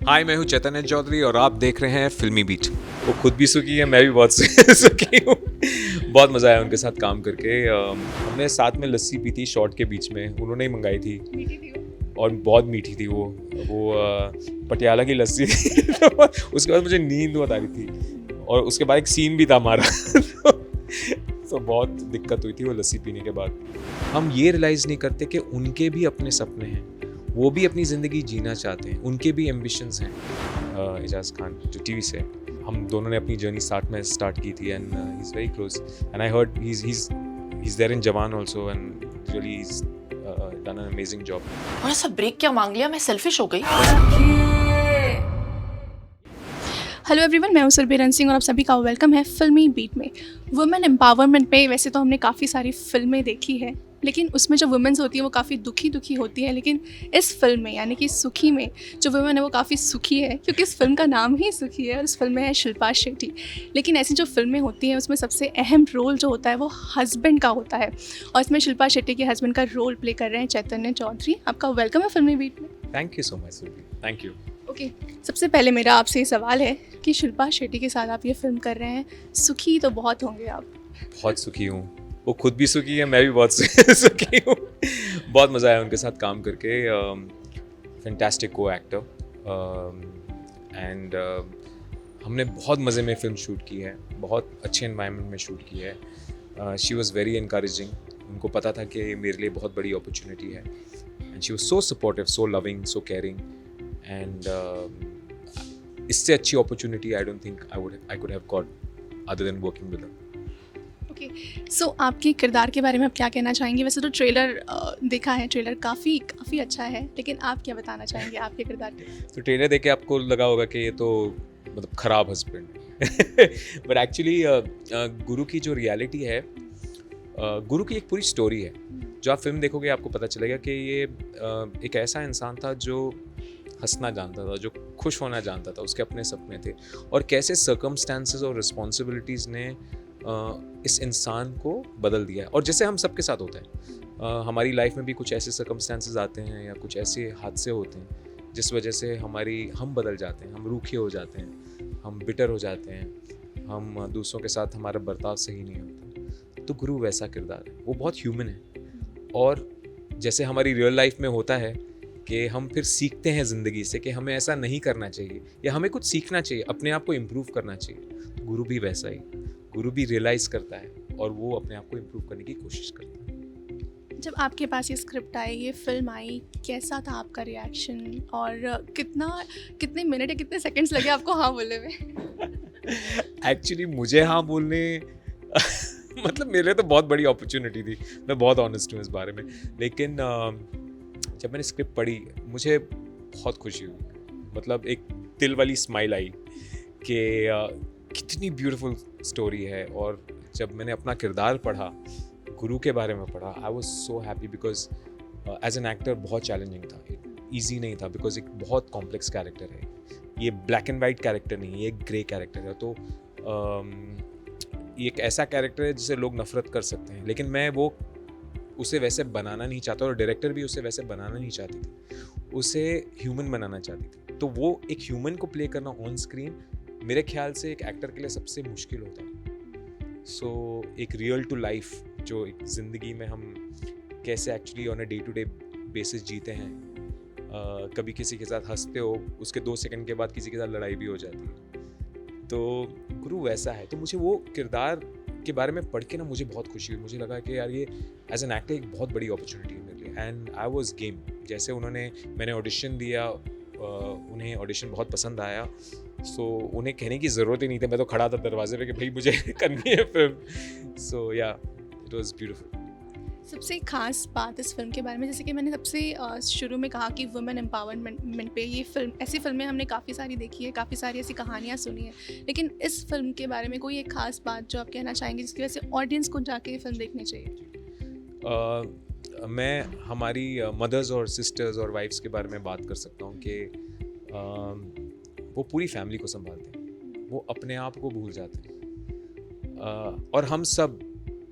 हाय, मैं हूँ चैतन्य चौधरी और आप देख रहे हैं फिल्मी बीट। वो खुद भी सुखी है, मैं भी बहुत सुखी हूँ। बहुत मज़ा आया उनके साथ काम करके। हमने साथ में लस्सी पी थी शॉट के बीच में, उन्होंने ही मंगाई थी। मीठी थी वो। और बहुत मीठी थी वो पटियाला की लस्सी थी। तो उसके बाद मुझे नींद बहुत आ रही थी और उसके बाद एक सीन भी था हमारा। तो बहुत दिक्कत हुई थी वो लस्सी पीने के बाद। हम ये रियलाइज़ नहीं करते कि उनके भी अपने सपने हैं, वो भी अपनी ज़िंदगी जीना चाहते हैं, उनके भी एम्बिशंस हैं। एजाज खान जो टीवी से, हम दोनों ने अपनी जर्नी साथ में स्टार्ट की थी and he is very close and I heard he is there in Jawan also and really is done an amazing job. थोड़ा सा ब्रेक क्या मांग लिया, मैं सेल्फिश हो गई। हेलो एवरीवन, मैं हूं सुरभि सिंह और आप सभी का वेलकम है फिल्मी बीट में। वुमेन एम्पावरमेंट पे वैसे तो हमने काफ़ी सारी फिल्में देखी है, लेकिन उसमें जो वुमेन्स होती हैं वो काफ़ी दुखी होती है। लेकिन इस फिल्म में यानी कि सुखी में जो वुमेन है वो काफ़ी सुखी है, क्योंकि इस फिल्म का नाम ही सुखी है और उस फिल्म में है शिल्पा शेट्टी। लेकिन ऐसी जो फिल्में होती हैं उसमें सबसे अहम रोल जो होता है वो हस्बैंड का होता है, और इसमें शिल्पा शेट्टी के हस्बैंड का रोल प्ले कर रहे हैं चैतन्य चौधरी। आपका वेलकम है फिल्मी बीट में। Thank you so much Surabhi, thank you. Okay, सबसे पहले मेरा आपसे ये सवाल है कि शिल्पा शेट्टी के साथ आप ये फिल्म कर रहे हैं, सुखी तो बहुत होंगे आप। बहुत सुखी हूँ, वो खुद भी सुखी है, मैं भी बहुत सुखी हूँ। बहुत मज़ा आया उनके साथ काम करके। फैंटास्टिक को एक्टर एंड हमने बहुत मज़े में फ़िल्म शूट की है, बहुत अच्छे एनवायरनमेंट में शूट की है। शी वॉज़ वेरी इनकरेजिंग, उनको पता था कि मेरे लिए बहुत बड़ी अपॉर्चुनिटी है and she was so supportive, so loving, so caring and इससे अच्छी opportunity I don't think I could have got other than working with her. Okay, so आपके किरदार के बारे में आप क्या कहना चाहेंगे? वैसे तो ट्रेलर देखा है, ट्रेलर काफ़ी अच्छा है, लेकिन आप क्या बताना चाहेंगे आपके किरदार के? तो ट्रेलर देख के आपको लगा होगा कि ये तो मतलब ख़राब हस्बैंड है। बट एक्चुअली गुरु की जो रियलिटी है, गुरु की एक पूरी स्टोरी है। जो आप फिल्म देखोगे आपको पता चलेगा कि ये एक ऐसा इंसान था जो हंसना जानता था, जो खुश होना जानता था, उसके अपने सपने थे, और कैसे सर्कमस्टांसेस और रिस्पॉन्सिबिलिटीज़ ने इस इंसान को बदल दिया है। और जैसे हम सबके साथ होता है, हमारी लाइफ में भी कुछ ऐसे सर्कमस्टांसेस आते हैं या कुछ ऐसे हादसे होते हैं जिस वजह से हम बदल जाते हैं, हम रूखे हो जाते हैं, हम बिटर हो जाते हैं, हम दूसरों के साथ हमारा बर्ताव सही नहीं होता। तो गुरु वैसा किरदार है, वो बहुत ह्यूमन है। और जैसे हमारी रियल लाइफ में होता है कि हम फिर सीखते हैं ज़िंदगी से कि हमें ऐसा नहीं करना चाहिए या हमें कुछ सीखना चाहिए, अपने आप को इम्प्रूव करना चाहिए। गुरु भी वैसा ही, गुरु भी रियलाइज़ करता है और वो अपने आप को इम्प्रूव करने की कोशिश करता है। जब आपके पास ये स्क्रिप्ट आई, ये फिल्म आई, कैसा था आपका रिएक्शन, और कितने मिनट या कितने सेकंड्स लगे आपको हाँ बोलने में? एक्चुअली मुझे हाँ बोलने मतलब मेरे लिए तो बहुत बड़ी अपॉर्चुनिटी थी, मैं बहुत ऑनेस्ट हूँ इस बारे में। लेकिन जब मैंने स्क्रिप्ट पढ़ी मुझे बहुत खुशी हुई, मतलब एक दिल वाली स्माइल आई कि कितनी ब्यूटीफुल स्टोरी है। और जब मैंने अपना किरदार पढ़ा, गुरु के बारे में पढ़ा, I was so happy because as an actor बहुत चैलेंजिंग था, ईजी नहीं था, बिकॉज एक बहुत कॉम्प्लेक्स कैरेक्टर है। ये ब्लैक एंड वाइट कैरेक्टर नहीं है, ये एक ग्रे कैरेक्टर है। तो ये एक ऐसा कैरेक्टर है जिसे लोग नफरत कर सकते हैं, लेकिन मैं वो उसे वैसे बनाना नहीं चाहता और डायरेक्टर भी उसे वैसे बनाना नहीं चाहती थी, उसे ह्यूमन बनाना चाहती थी। तो वो एक ह्यूमन को प्ले करना ऑन स्क्रीन मेरे ख्याल से एक एक्टर के लिए सबसे मुश्किल होता है। सो एक रियल टू लाइफ, जो एक ज़िंदगी में हम कैसे actually on a day to day basis जीते हैं, कभी किसी के साथ हंसते हो, उसके 2 सेकंड के बाद किसी के साथ लड़ाई भी हो जाती है। तो गुरु वैसा है। तो मुझे वो किरदार के बारे में पढ़ के ना मुझे बहुत खुशी हुई। मुझे लगा कि यार ये एज एन एक्टर एक बहुत बड़ी अपॉर्चुनिटी है मेरे लिए एंड आई वाज गेम। जैसे मैंने ऑडिशन दिया, उन्हें ऑडिशन बहुत पसंद आया। सो उन्हें कहने की ज़रूरत ही नहीं थी, मैं तो खड़ा था दरवाजे पे कि भाई मुझे करनी है फिल्म। सो या इट वाज ब्यूटीफुल। सबसे खास बात इस फिल्म के बारे में, जैसे कि मैंने सबसे शुरू में कहा कि वुमेन एम्पावरमेंट पे ये फिल्म, ऐसी फिल्में हमने काफ़ी सारी देखी है, काफ़ी सारी ऐसी कहानियाँ सुनी है, लेकिन इस फिल्म के बारे में कोई एक खास बात जो आप कहना चाहेंगे जिसकी वजह से ऑडियंस को जाके ये फिल्म देखनी चाहिए? मैं हमारी मदर्स और सिस्टर्स और वाइफ्स के बारे में बात कर सकता हूँ कि वो पूरी फैमिली को संभालते हैं, वो अपने आप को भूल जाते हैं। और हम सब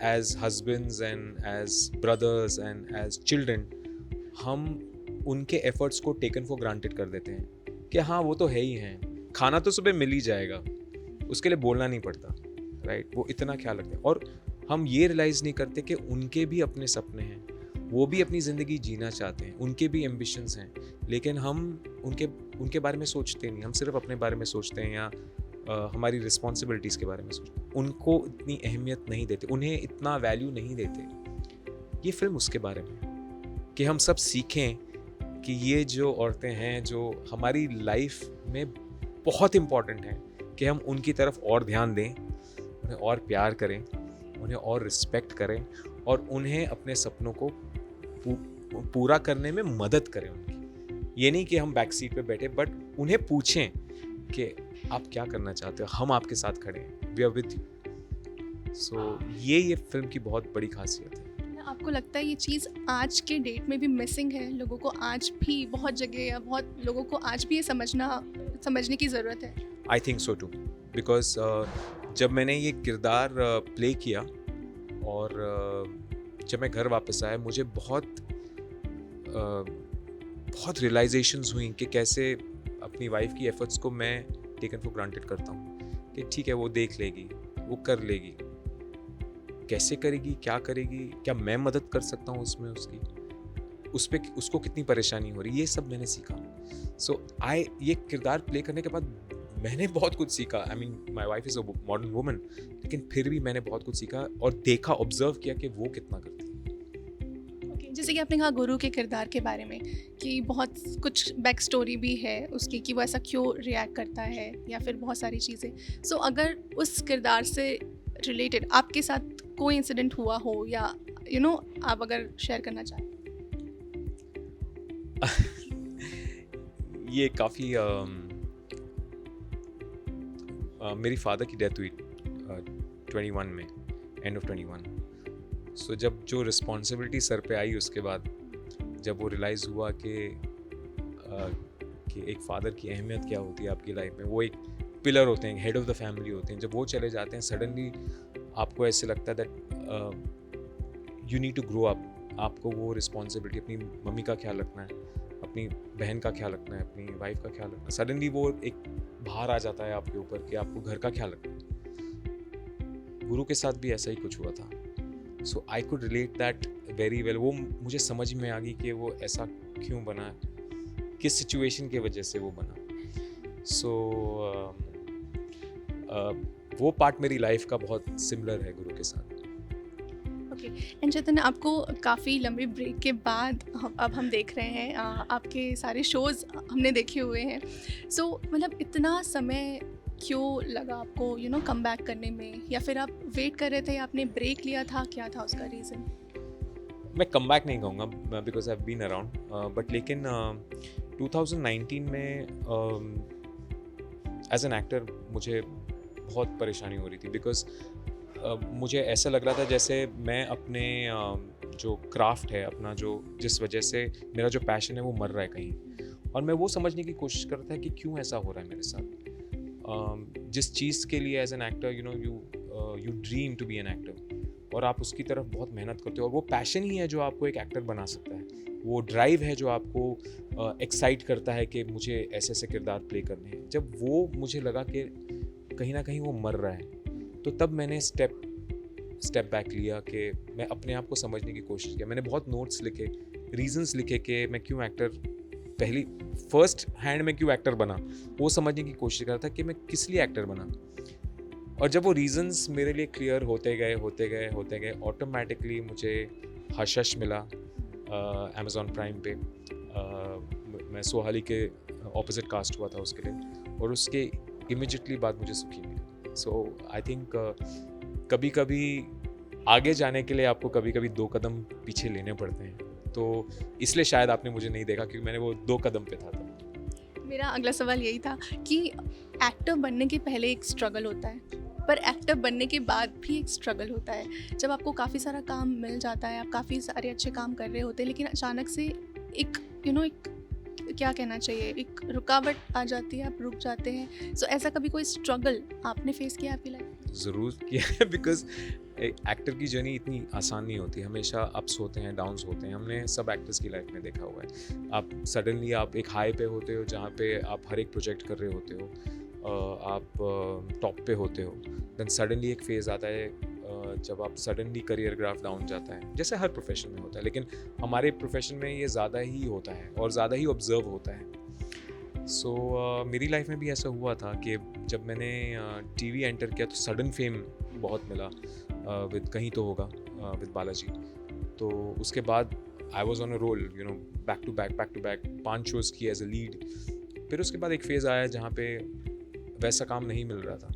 as husbands and as brothers and as children, हम उनके एफर्ट्स को टेकन फॉर ग्रांटेड कर देते हैं कि हाँ वो तो है ही हैं, खाना तो सुबह मिल ही जाएगा, उसके लिए बोलना नहीं पड़ता, राइट। वो इतना ख्याल रखते हैं और हम ये रियलाइज़ नहीं करते कि उनके भी अपने सपने हैं, वो भी अपनी ज़िंदगी जीना चाहते हैं, उनके भी एम्बिशंस हैं, लेकिन हम उनके बारे में सोचते नहीं, हम सिर्फ अपने बारे में सोचते हैं या हमारी रिस्पॉन्सिबिलिटीज़ के बारे में सोचते हैं। उनको इतनी अहमियत नहीं देते, उन्हें इतना वैल्यू नहीं देते। ये फिल्म उसके बारे में है कि हम सब सीखें कि ये जो औरतें हैं जो हमारी लाइफ में बहुत इम्पॉर्टेंट हैं, कि हम उनकी तरफ और ध्यान दें, उन्हें और प्यार करें, उन्हें और रिस्पेक्ट करें और उन्हें अपने सपनों को पूरा करने में मदद करें उनकी। ये नहीं कि हम बैक सीट पे बैठे, बट उन्हें पूछें कि आप क्या करना चाहते हो, हम आपके साथ खड़े हैं, वी आर विद यू। सो ये फिल्म की बहुत बड़ी खासियत है। आपको लगता है ये चीज़ आज के डेट में भी मिसिंग है? लोगों को आज भी बहुत जगह या बहुत लोगों को आज भी ये समझने की ज़रूरत है? I think so too, because जब मैंने ये किरदार प्ले किया और जब मैं घर वापस आया, मुझे बहुत रियलाइजेशंस हुई कि कैसे अपनी वाइफ की एफर्ट्स को मैं टेकन फॉर ग्रांटेड करता हूँ कि ठीक है वो देख लेगी, वो कर लेगी, कैसे करेगी, क्या करेगी, क्या मैं मदद कर सकता हूँ उसमें, उसको कितनी परेशानी हो रही है, ये सब मैंने सीखा। सो ये किरदार प्ले करने के बाद मैंने बहुत कुछ सीखा। I mean my wife is a modern woman, लेकिन फिर भी मैंने बहुत कुछ सीखा और देखा, ऑब्जर्व किया कि वो कितना करती है। जैसे कि आपने कहा गुरु के किरदार के बारे में कि बहुत कुछ बैक स्टोरी भी है उसकी कि वो ऐसा क्यों रिएक्ट करता है या फिर बहुत सारी चीज़ें। सो अगर उस किरदार से रिलेटेड आपके साथ कोई इंसिडेंट हुआ हो या आप अगर शेयर करना चाहें। ये काफ़ी मेरी फादर की डेथ हुई 21 में, एंड ऑफ 21। सो जब जो रिस्पॉन्सिबिलिटी सर पे आई, उसके बाद जब वो रियलाइज़ हुआ कि एक फादर की अहमियत क्या होती है आपकी लाइफ में, वो एक पिलर होते हैं, हेड ऑफ द फैमिली होते हैं, जब वो चले जाते हैं सडनली आपको ऐसे लगता है that you need to grow up. आपको वो रिस्पॉन्सिबिलिटी, अपनी मम्मी का ख्याल रखना है, अपनी बहन का ख्याल रखना है, अपनी वाइफ का ख्याल रखना है। सडनली वो एक भार आ जाता है आपके ऊपर कि आपको घर का ख्याल रखना है। गुरु के साथ भी ऐसा ही कुछ हुआ था। So I could relate that very well. वो मुझे समझ में आ गई कि वो ऐसा क्यों बना, किस सिचुएशन की वजह से वो बना। सो वो पार्ट मेरी लाइफ का बहुत सिमिलर है गुरु के साथ। ओके, एंड चैतन्य, आपको काफ़ी लंबे ब्रेक के बाद अब हम देख रहे हैं, आपके सारे शोज़ हमने देखे हुए हैं। सो मतलब इतना समय क्यों लगा आपको कम बैक करने में, या फिर आप वेट कर रहे थे या आपने ब्रेक लिया था, क्या था उसका रीज़न? मैं कम बैक नहीं कहूँगा because I have been around, but लेकिन 2019 में एज एन एक्टर मुझे बहुत परेशानी हो रही थी। बिकॉज मुझे ऐसा लग रहा था जैसे मैं अपने जो क्राफ्ट है अपना, जो जिस वजह से मेरा जो पैशन है वो मर रहा है कहीं, और मैं वो समझने की कोशिश कर रहा था कि क्यों ऐसा हो रहा है मेरे साथ। जिस चीज़ के लिए as an actor you dream to be an actor, और आप उसकी तरफ बहुत मेहनत करते हो, और वो पैशन ही है जो आपको एक एक्टर बना सकता है। वो ड्राइव है जो आपको एक्साइट करता है कि मुझे ऐसे ऐसे किरदार प्ले करने हैं। जब वो मुझे लगा कि कहीं ना कहीं वो मर रहा है, तो तब मैंने स्टेप बैक लिया कि मैं अपने आप को समझने की कोशिश किया। मैंने बहुत नोट्स लिखे, रीजंस लिखे कि मैं क्यों एक्टर, फर्स्ट हैंड में क्यों एक्टर बना, वो समझने की कोशिश कर रहा था कि मैं किस लिए एक्टर बना। और जब वो रीजंस मेरे लिए क्लियर होते गए, ऑटोमेटिकली मुझे हश मिला अमेज़ॉन प्राइम पे। मैं सोहाली के ऑपोजिट कास्ट हुआ था उसके लिए, और उसके इमिजिएटली बाद मुझे सुखी मिली। सो आई थिंक कभी कभी आगे जाने के लिए आपको कभी कभी 2 कदम पीछे लेने पड़ते हैं, तो इसलिए शायद आपने मुझे नहीं देखा, क्योंकि मैंने वो 2 कदम पे था तब। मेरा अगला सवाल यही था कि एक्टर बनने के पहले एक स्ट्रगल होता है, पर एक्टर बनने के बाद भी एक स्ट्रगल होता है। जब आपको काफ़ी सारा काम मिल जाता है, आप काफ़ी सारे अच्छे काम कर रहे होते हैं, लेकिन अचानक से एक एक क्या कहना चाहिए, एक रुकावट आ जाती है, आप रुक जाते हैं। सो ऐसा कभी कोई स्ट्रगल आपने फेस किया आपकी लाइफ में? ज़रूर किया है, बिकॉज एक्टर की जर्नी इतनी आसान नहीं होती, हमेशा अप्स होते हैं, डाउन्स होते हैं, हमने सब एक्टर्स की लाइफ में देखा हुआ है। आप सडनली आप एक हाई पे होते हो जहाँ पे आप हर एक प्रोजेक्ट कर रहे होते हो, आप टॉप पे होते हो, देन सडनली एक फेज़ आता है जब आप सडनली करियर ग्राफ डाउन जाता है, जैसे हर प्रोफेशन में होता है, लेकिन हमारे प्रोफेशन में ये ज़्यादा ही होता है और ज़्यादा ही ऑब्जर्व होता है। सो मेरी लाइफ में भी ऐसा हुआ था कि जब मैंने टीवी एंटर किया तो सडन फेम बहुत मिला विद कहीं तो होगा विद बालाजी। तो उसके बाद I was on a roll, you know, back to back 5 shows की एज अ लीड। फिर उसके बाद एक फेज़ आया जहाँ पे वैसा काम नहीं मिल रहा था,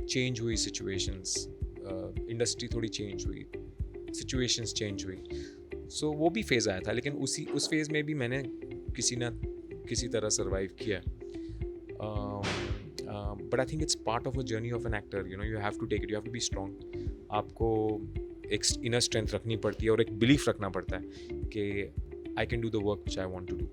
चेंज हुई सिचुएशंस, इंडस्ट्री थोड़ी चेंज हुई, सिचुएशंस चेंज हुई। सो वो भी फेज़ आया था, लेकिन उस फेज़ में भी मैंने किसी तरह सर्वाइव किया। But I think it's part of a journey of an actor, you know, you have to take it, you have to be strong. आपको एक इनर स्ट्रेंथ रखनी पड़ती है और एक बिलीफ रखना पड़ता है कि I can do the work which I want to do.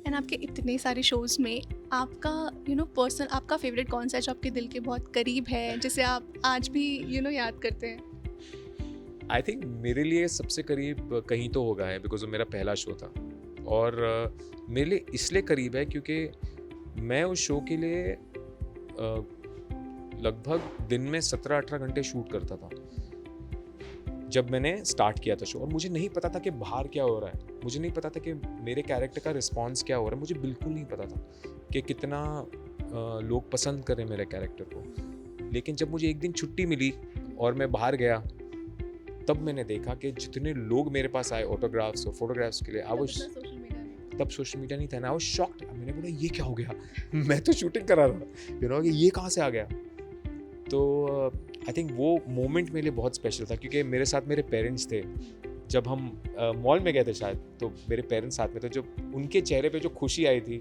And आपके इतने सारे शोज़ में आपका पर्सनल आपका फेवरेट कौन सा है जो आपके दिल के बहुत करीब है, जिसे आप आज भी याद करते हैं? आई थिंक मेरे लिए सबसे करीब कहीं तो होगा है, बिकॉज वो मेरा पहला शो था। और मेरे लिए इसलिए करीब है क्योंकि मैं उस शो के लिए लगभग दिन में 17-18 घंटे शूट करता था जब मैंने स्टार्ट किया था शो। और मुझे नहीं पता था कि बाहर क्या हो रहा है, मुझे नहीं पता था कि मेरे कैरेक्टर का रिस्पॉन्स क्या हो रहा है, मुझे बिल्कुल नहीं पता था कि कितना लोग पसंद करें मेरे कैरेक्टर को। लेकिन जब मुझे एक दिन छुट्टी मिली और मैं बाहर गया, तब मैंने देखा कि जितने लोग मेरे पास आए ऑटोग्राफ्स और फोटोग्राफ्स के लिए, तब सोशल मीडिया नहीं था ना, आई वाज शॉक्ड। मैंने बोला ये क्या हो गया, मैं तो शूटिंग करा रहा, यू नो, कि ये कहाँ से आ गया। तो आई थिंक वो मोमेंट मेरे लिए बहुत स्पेशल था, क्योंकि मेरे साथ मेरे पेरेंट्स थे। जब हम मॉल में गए थे शायद, तो मेरे पेरेंट्स साथ में थे, जो उनके चेहरे पे जो खुशी आई थी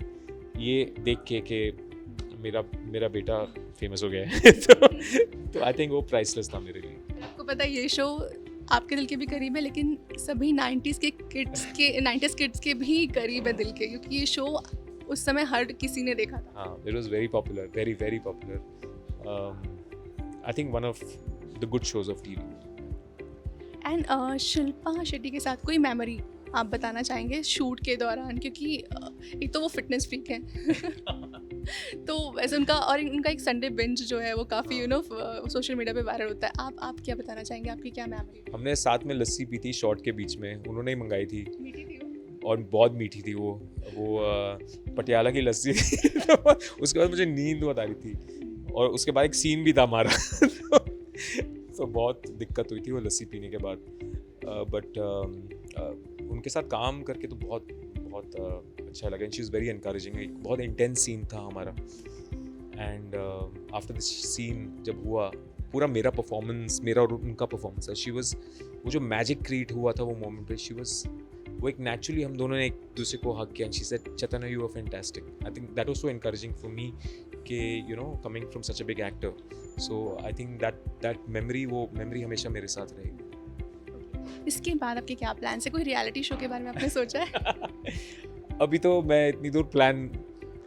ये देख के कि मेरा बेटा फेमस हो गया है। तो आई थिंक वो प्राइसलेस था मेरे लिए। आपको पता है ये शो आपके दिल के भी करीब है, लेकिन सभी 90s किड्स के भी करीब है दिल के, क्योंकि ये शो उस समय हर किसी ने देखा था। हाँ, it was very popular, very very popular. I think one of the good shows of TV. And Shilpa Shetty के साथ कोई मेमोरी आप बताना चाहेंगे शूट के दौरान, क्योंकि एक तो वो फिटनेस फ्रीक है तो वैसे उनका एक संडे बिंज जो है वो काफ़ी सोशल मीडिया पे वायरल होता है। आप क्या बताना चाहेंगे, आपकी क्या मेमोरी? हमने साथ में लस्सी पी थी शॉर्ट के बीच में, उन्होंने ही मंगाई थी, मीठी थी वो? और बहुत मीठी थी वो पटियाला की लस्सी थी। तो उसके बाद मुझे नींद बहुत आ रही थी, और उसके बाद एक सीन भी था हमारा। तो बहुत दिक्कत हुई थी वो लस्सी पीने के बाद। बट उनके साथ काम करके तो बहुत अच्छा लगा। She is very encouraging. एक बहुत इंटेंस सीन था हमारा, एंड आफ्टर दिस सीन जब हुआ, पूरा मेरा और उनका परफॉर्मेंस है, वो जो मैजिक क्रिएट हुआ था वो मोमेंट पे, वो एक नेचुरली हम दोनों ने एक दूसरे को हक किया, and she said, Chetan you are fantastic. I think that was so encouraging for me कि you know, coming from such a big actor. So I think that memory हमेशा मेरे साथ रहेगी। इसके बाद आपके क्या प्लान है? कोई रियलिटी शो के बारे में आपने सोचा है? अभी तो मैं इतनी दूर प्लान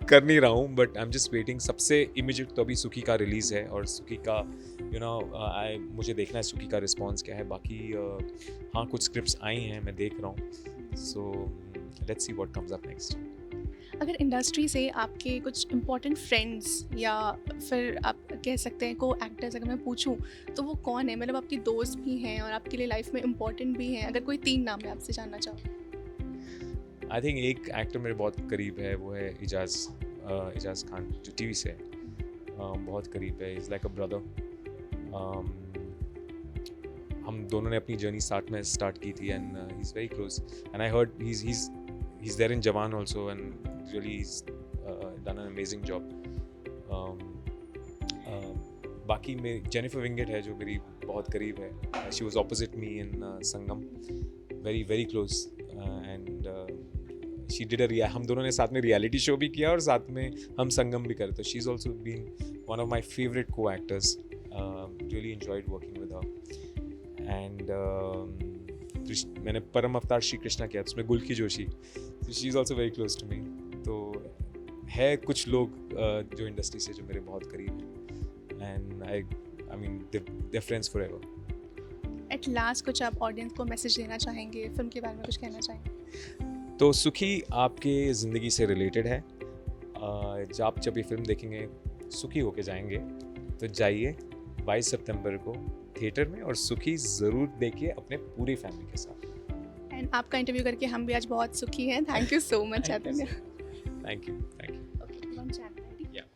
कर नहीं रहा हूँ, but I am just waiting. सबसे इमीडिएट तो अभी सुखी का रिलीज़ है, और सुखी का मुझे देखना है सुखी का रिस्पॉन्स क्या है। बाकी हाँ, कुछ स्क्रिप्ट्स आई हैं, मैं देख रहा हूँ। So let's see what comes up next. अगर इंडस्ट्री से आपके कुछ इम्पोर्टेंट फ्रेंड्स या फिर आप कह सकते हैं को एक्टर्स अगर मैं पूछूं तो वो कौन है? मतलब आपके दोस्त भी हैं और आपके लिए लाइफ में इम्पोर्टेंट भी हैं, अगर कोई 3 नाम मैं आपसे जानना चाहूँ। आई थिंक एक एक्टर मेरे बहुत करीब है, वो है इजाज़ खान, जो टीवी से है। बहुत करीब है, इज़ लाइक अ ब्रदर। हम दोनों ने अपनी जर्नी साथ में स्टार्ट की थी, and he is very close, and I heard he's there in Jawan also, and really he's done an amazing job. बाकी में जेनिफर विंगेट है जो मेरी बहुत करीब है. She was opposite me in Sangam, very very close, and she did हम दोनों ने साथ में रियलिटी शो भी किया और साथ में हम संगम भी करे. तो she's also been one of my favorite co-actors. Really enjoyed working with her. And मैंने परम अवतार श्री कृष्णा किया, उसमें गुल्की Joshi. So she is also very close to me. तो है कुछ लोग जो इंडस्ट्री से जो मेरे बहुत करीब हैं, and I mean they friends for ever. At last कुछ आप ऑडियंस को मैसेज देना चाहेंगे, फिल्म के बारे में कुछ कहना चाहेंगे? तो सुखी आपके ज़िंदगी से रिलेटेड है। जब ये फिल्म देखेंगे सुखी होके जाएंगे, तो जाइए 22 सितंबर को थिएटर में और सुखी ज़रूर देखिए अपने पूरी फैमिली के साथ। एंड आपका इंटरव्यू करके हम भी आज बहुत सुखी हैं। Thank you so much Chaitanya. Thank you.